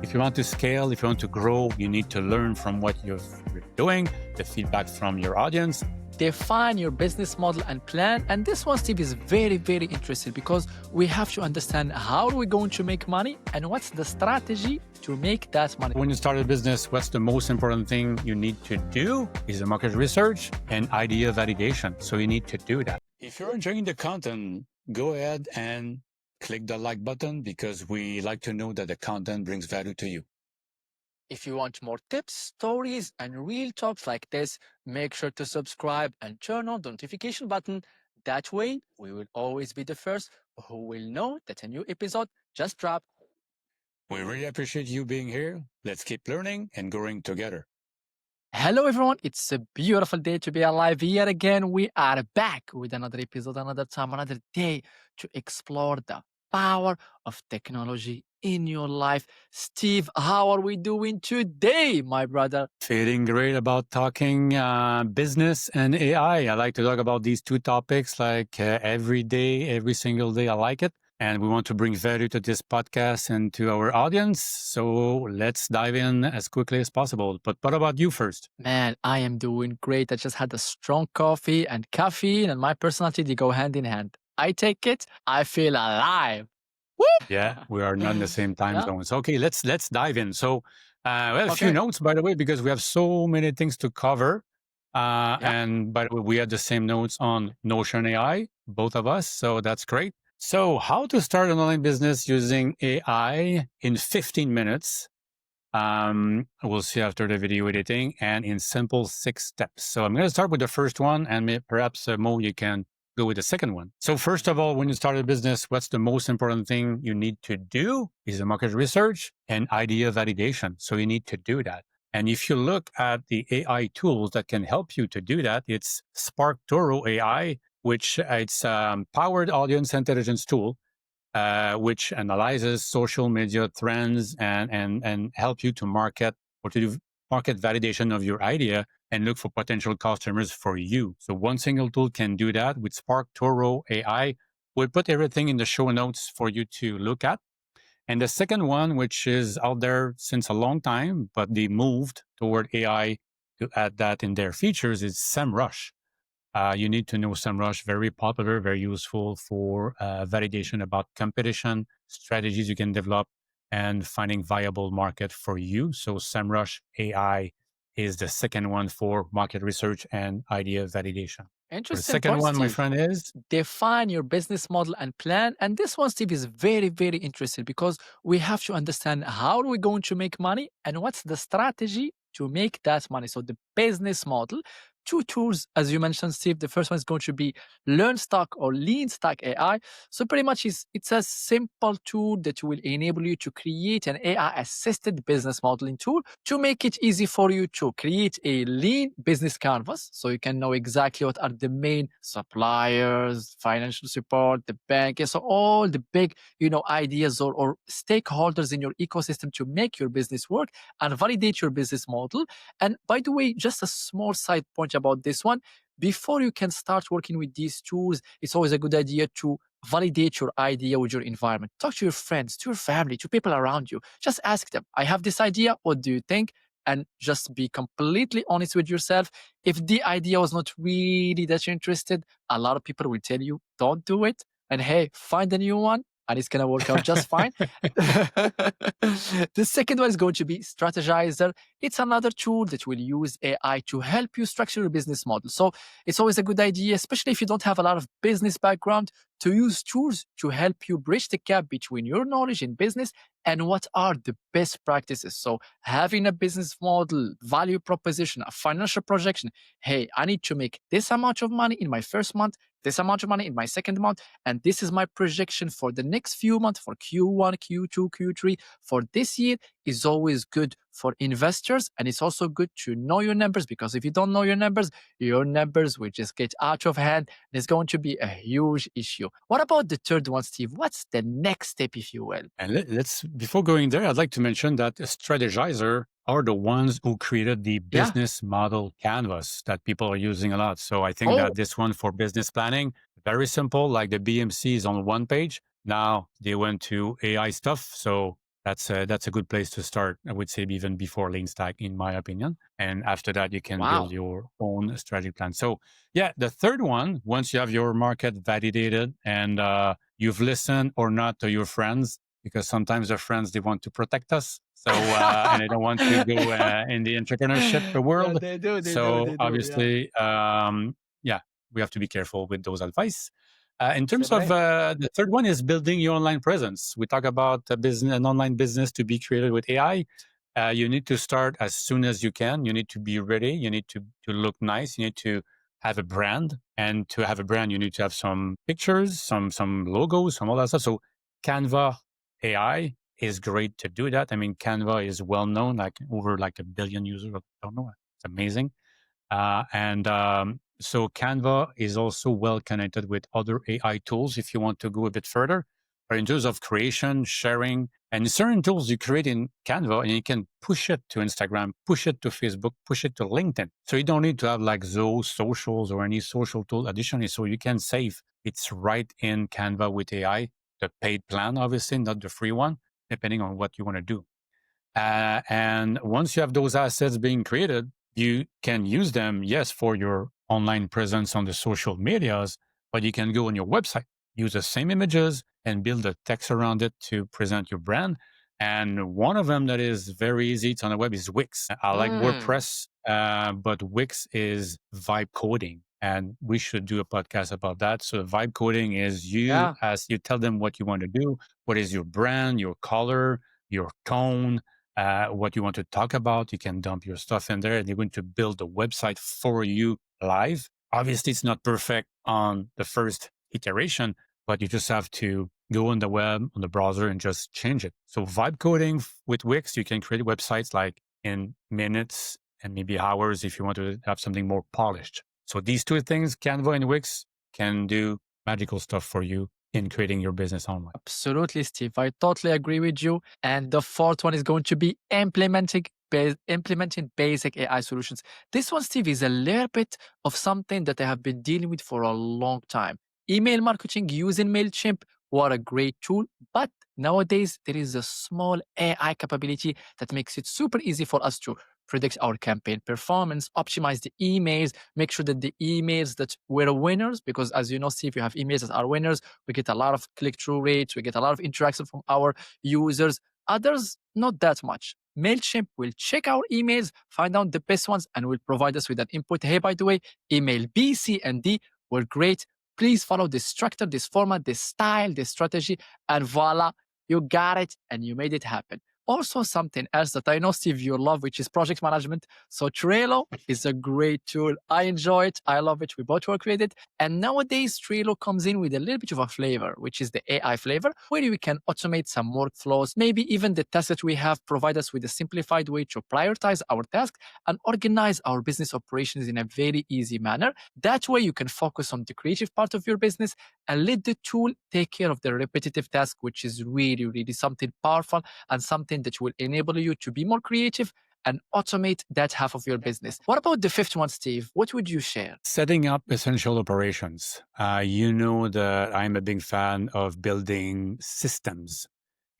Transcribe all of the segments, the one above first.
If you want to scale, if you want to grow, you need to learn from what you're doing, the feedback from your audience. Define your business model and plan. And this one, Steve, is very, very interesting because we have to understand how are we going to make money and what's the strategy to make that money. When you start a business, what's the most important thing you need to do is the market research and idea validation. So you need to do that. If you're enjoying the content, go ahead and click the like button because we like to know that the content brings value to you. If you want more tips, stories, and real talks like this, make sure to subscribe and turn on the notification button. That way, we will always be the first who will know that a new episode just dropped. We really appreciate you being here. Let's keep learning and growing together. Hello, everyone. It's a beautiful day to be alive here again. We are back with another episode, another time, another day to explore the power of technology in your life. Steve, how are we doing today, my brother? Feeling great about talking business and AI. I like to talk about these two topics like every day, every single day. I like it. And we want to bring value to this podcast and to our audience. So let's dive in as quickly as possible. But what about you first? Man, I am doing great. I just had a strong coffee, and caffeine and my personality, they go hand in hand. I take it, I feel alive. Woo! Yeah, we are not in the same time Yeah. zones. Okay, let's dive in. So we have a few Okay. notes, by the way, because we have so many things to cover. And by the way, we had the same notes on Notion AI, both of us. So that's great. So how to start an online business using AI in 15 minutes. We'll see after the video editing and in simple 6 steps. So I'm going to start with the first one and perhaps Mo, you can go with the second one. So first of all, when you start a business, what's the most important thing you need to do is the market research and idea validation. So you need to do that. And if you look at the AI tools that can help you to do that, it's SparkToro AI, which it's powered audience intelligence tool, which analyzes social media trends and help you to market or to do market validation of your idea and look for potential customers for you. So one single tool can do that with SparkToro AI. We'll put everything in the show notes for you to look at. And the second one, which is out there since a long time, but they moved toward AI to add that in their features, is SEMrush. You need to know SEMrush, very popular, very useful for validation about competition, strategies you can develop, and finding viable market for you. So SEMrush AI is the second one for market research and idea validation. The Interesting second point, one, my Steve. friend, is Define your business model and plan. And this one, Steve, is very, very interesting because we have to understand how are we going to make money and what's the strategy to make that money. So the business model, 2 tools, as you mentioned, Steve. The first one is going to be LearnStack or LeanStack AI. So pretty much it's a simple tool that will enable you to create an AI-assisted business modeling tool to make it easy for you to create a lean business canvas. So you can know exactly what are the main suppliers, financial support, the bank, so all the big, ideas or stakeholders in your ecosystem to make your business work and validate your business model. And by the way, just a small side point about this one, before you can start working with these tools, it's always a good idea to validate your idea with your environment. Talk to your friends, to your family, to people around you. Just ask them, I have this idea, what do you think? And just be completely honest with yourself. If the idea was not really that you're interested, a lot of people will tell you, don't do it. And hey, find a new one and it's going to work out just fine. The second one is going to be Strategyzer. It's another tool that will use AI to help you structure your business model. So it's always a good idea, especially if you don't have a lot of business background, to use tools to help you bridge the gap between your knowledge in business and what are the best practices. So having a business model, value proposition, a financial projection. Hey, I need to make this amount of money in my first month, this amount of money in my second month, and this is my projection for the next few months, for Q1, Q2, Q3, for this year, is always good for investors. And it's also good to know your numbers, because if you don't know your numbers will just get out of hand. It's going to be a huge issue. What about the third one, Steve? What's the next step, if you will? And let's, before going there, I'd like to mention that Strategyzer are the ones who created the business model canvas that people are using a lot. So I think that this one for business planning, very simple, like the BMC is on one page. Now they went to AI stuff. So That's a good place to start. I would say even before LeanStack, in my opinion. And after that, you can build Wow. your own strategy plan. So yeah, the third one, once you have your market validated and you've listened or not to your friends, because sometimes our friends, they want to protect us. So and they don't want to go in the entrepreneurship Yeah, world. they do, they do, So they do. Yeah. obviously, yeah, we have to be careful with those advice. In C'est terms of vrai. the third one is building your online presence. We talk about a business, an online business to be created with AI. You need to start as soon as you can. You need to be ready. You need to look nice. You need to have a brand, and to have a brand, you need to have some pictures, some logos, some all that stuff. So Canva AI is great to do that. I mean, Canva is well known, like over like 1 billion users. I don't know. It's amazing. And so Canva is also well connected with other AI tools if you want to go a bit further. But in terms of creation, sharing, and certain tools you create in Canva and you can push it to Instagram, push it to Facebook, push it to LinkedIn. So you don't need to have like those socials or any social tool additionally. So you can save. It's right in Canva with AI, the paid plan, obviously, not the free one, depending on what you want to do. And once you have those assets being created, you can use them, yes, for your online presence on the social medias, but you can go on your website, use the same images and build a text around it to present your brand. And one of them that is very easy, it's on the web, is Wix. I like Mm, WordPress, but Wix is vibe coding. And we should do a podcast about that. So vibe coding is you, yeah. as you tell them what you want to do, what is your brand, your color, your tone, what you want to talk about. You can dump your stuff in there and they're going to build a website for you live. Obviously, it's not perfect on the first iteration, but you just have to go on the web, on the browser, and just change it. So, vibe coding with Wix, you can create websites like in minutes and maybe hours if you want to have something more polished. So, these two things, Canva and Wix, can do magical stuff for you in creating your business online. Absolutely, Steve. I totally agree with you. And the fourth one is going to be implementing basic AI solutions. This one, Steve, is a little bit of something that I have been dealing with for a long time. Email marketing using MailChimp, what a great tool. But nowadays, there is a small AI capability that makes it super easy for us to predict our campaign performance, optimize the emails, make sure that the emails that were winners, because as you know, Steve, you have emails that are winners, we get a lot of click-through rates, we get a lot of interaction from our users. Others, not that much. MailChimp will check our emails, find out the best ones, and will provide us with an input. Hey, by the way, email B, C, and D were great. Please follow this structure, this format, this style, this strategy, and voila, you got it and you made it happen. Also, something else that I know, Steve, you love, which is project management. So Trello is a great tool. I enjoy it. I love it. We both work with it. And nowadays, Trello comes in with a little bit of a flavor, which is the AI flavor, where we can automate some workflows. Maybe even the tasks that we have provide us with a simplified way to prioritize our tasks and organize our business operations in a very easy manner. That way, you can focus on the creative part of your business and let the tool take care of the repetitive task, which is really, really something powerful and something that will enable you to be more creative and automate that half of your business. What about the fifth one, Steve? What would you share? Setting up essential operations. You know that I'm a big fan of building systems.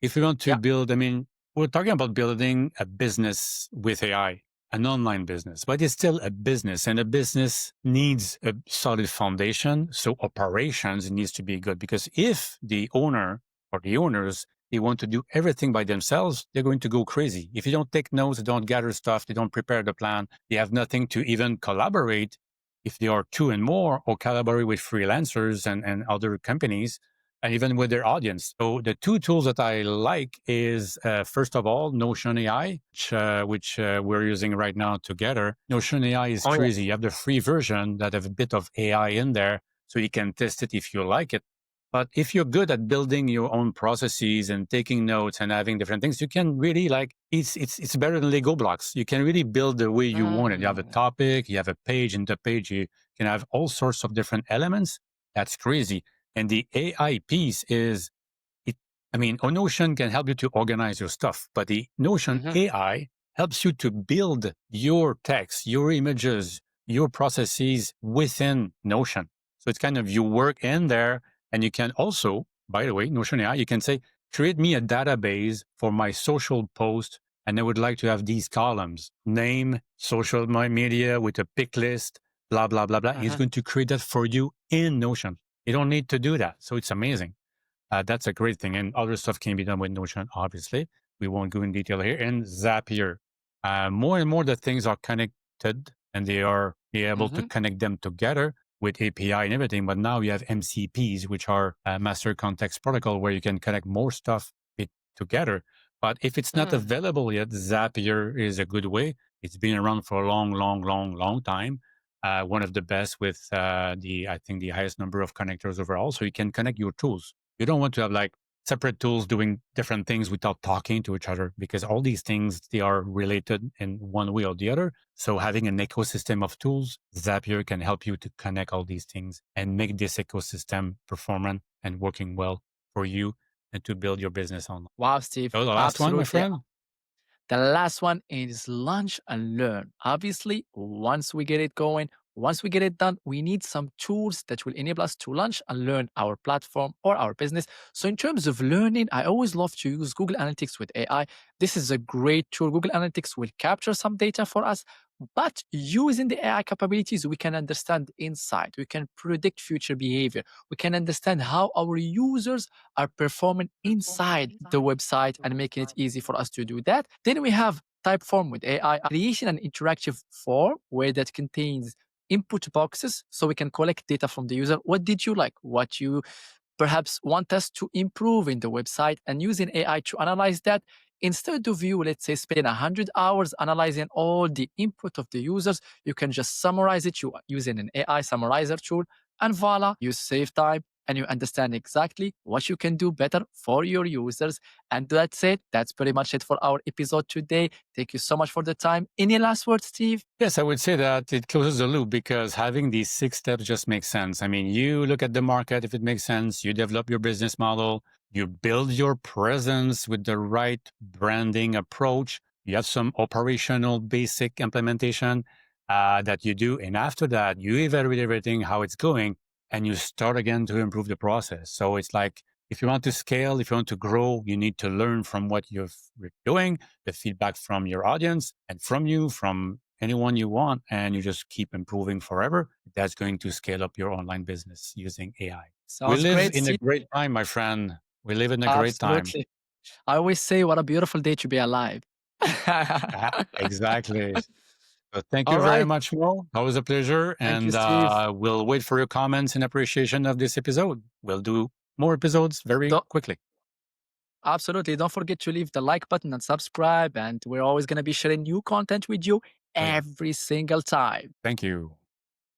If you want to Yeah. build, I mean, we're talking about building a business with AI, an online business, but it's still a business and a business needs a solid foundation. So operations needs to be good because if the owner or the owners, they want to do everything by themselves, they're going to go crazy. If you don't take notes, they don't gather stuff, they don't prepare the plan, they have nothing to even collaborate if they are two and more or collaborate with freelancers and other companies and even with their audience. So the two tools that I like is first of all Notion AI, which we're using right now together. Notion AI is Oh, crazy. yes. You have the free version that have a bit of AI in there, so you can test it if you like it. But if you're good at building your own processes and taking notes and having different things, you can really like it's better than Lego blocks. You can really build the way you want it. You have a Mm. topic, you have a page, and the page you can have all sorts of different elements. That's crazy. And the AI piece is it, I mean, a Notion can help you to organize your stuff, but the Notion Mhm. AI helps you to build your text, your images, your processes within Notion. So it's kind of you work in there and you can also, by the way, Notion AI, you can say, create me a database for my social post. And I would like to have these columns: name, social media with a pick list, blah, blah, blah, blah. He's Mhm, going to create that for you in Notion. You don't need to do that. So it's amazing. That's a great thing. And other stuff can be done with Notion, obviously. We won't go in detail here. And Zapier. More and more the things are connected and they are be able to mhm, connect them together with API and everything. But now you have MCPs, which are Master Context Protocol, where you can connect more stuff together. But if it's not mm. available yet, Zapier is a good way. It's been around for a long, long, long, long time. One of the best with I think the highest number of connectors overall. So you can connect your tools. You don't want to have like separate tools doing different things without talking to each other, because all these things, they are related in one way or the other. So having an ecosystem of tools, Zapier can help you to connect all these things and make this ecosystem performant and working well for you and to build your business online. Wow, Steve, So the last one, my absolutely. friend. The last one is launch and learn. Obviously, once we get it going, once we get it done, we need some tools that will enable us to launch and learn our platform or our business. So, in terms of learning, I always love to use Google Analytics with AI. This is a great tool. Google Analytics will capture some data for us, but using the AI capabilities, we can understand insight, we can predict future behavior, we can understand how our users are performing inside the website and making it easy for us to do that. Then we have Typeform with AI, creation an interactive form where that contains input boxes so we can collect data from the user. What did you like? What you perhaps want us to improve in the website, and using AI to analyze that. Instead of you, let's say, spending 100 hours analyzing all the input of the users, you can just summarize it using an AI summarizer tool, and voila, you save time and you understand exactly what you can do better for your users. And that's it. That's pretty much it for our episode today. Thank you so much for the time. Any last words, Steve? Yes, I would say that it closes the loop because having these 6 steps just makes sense. I mean, you look at the market if it makes sense, you develop your business model, you build your presence with the right branding approach, you have some operational basic implementation that you do. And after that, you evaluate everything, how it's going, and you start again to improve the process. So it's like if you want to scale, if you want to grow, you need to learn from what you're doing, the feedback from your audience and from you, from anyone you want, and you just keep improving forever. That's going to scale up your online business using AI. We Sounds live great, in a Steve. great time, my friend. We live in a great time. Absolutely. I always say, what a beautiful day to be alive. Exactly. So thank All you very right. much, Mo. Always a pleasure. Thank you, And Steve. we'll wait for your comments in appreciation of this episode. We'll do more episodes very Don't, quickly. absolutely. Don't forget to leave the like button and subscribe. And we're always going to be sharing new content with you Great. every single time. Thank you.